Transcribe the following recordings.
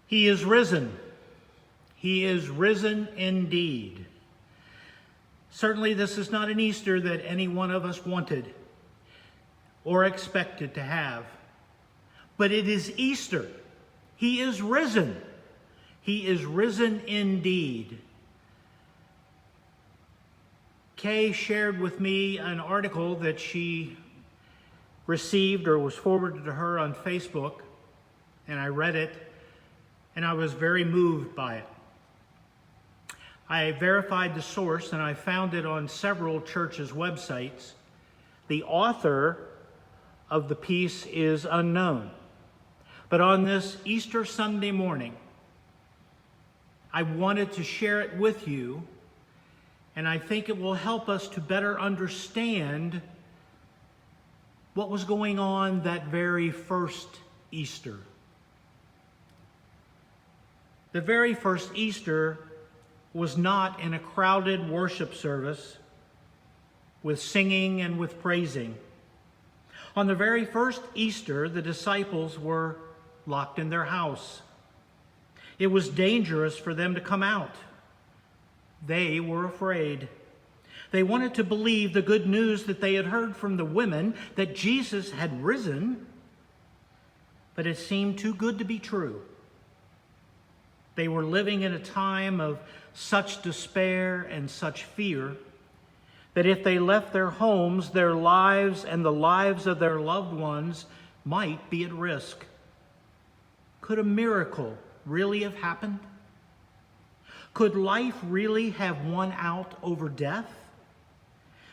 He is risen. He is risen indeed. Certainly, this is not an Easter that any one of us wanted or expected to have. But it is Easter. He is risen. He is risen indeed. Kay shared with me an article that she received or was forwarded to her on Facebook, and I read it, and I was very moved by it. I verified the source, and I found it on several churches' websites. The author of the piece is unknown. But on this Easter Sunday morning, I wanted to share it with you, and I think it will help us to better understand what was going on that very first Easter. The very first Easter was not in a crowded worship service with singing and with praising. On the very first Easter, the disciples were locked in their house. It was dangerous for them to come out. They were afraid. They wanted to believe the good news that they had heard from the women that Jesus had risen, but it seemed too good to be true. They were living in a time of such despair and such fear that if they left their homes, their lives and the lives of their loved ones might be at risk. Could a miracle really have happened? Could life really have won out over death?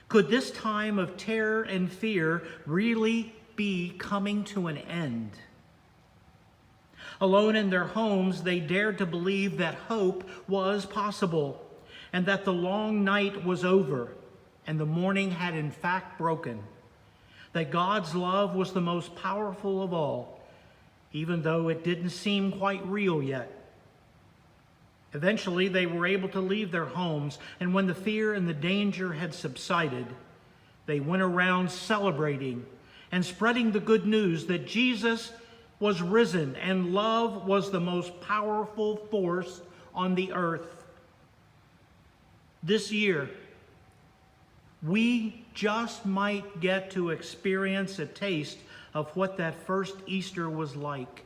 Could this time of terror and fear really be coming to an end? Alone in their homes, they dared to believe that hope was possible and that the long night was over and the morning had in fact broken, that God's love was the most powerful of all, even though it didn't seem quite real yet. Eventually, they were able to leave their homes, and when the fear and the danger had subsided, they went around celebrating and spreading the good news that Jesus was risen and love was the most powerful force on the earth. This year, we just might get to experience a taste of what that first Easter was like.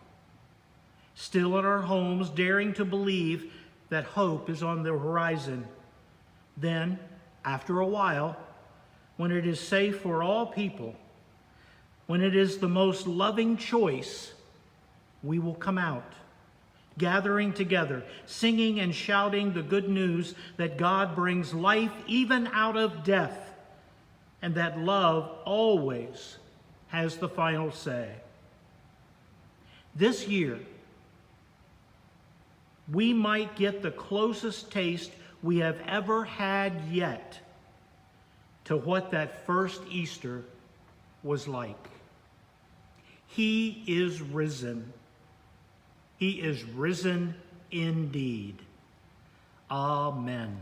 Still in our homes, daring to believe that hope is on the horizon. Then, after a while, when it is safe for all people, when it is the most loving choice, we will come out, gathering together, singing and shouting the good news that God brings life even out of death, and that love always has the final say. This year, we might get the closest taste we have ever had yet to what that first Easter was like. He is risen. He is risen indeed. Amen.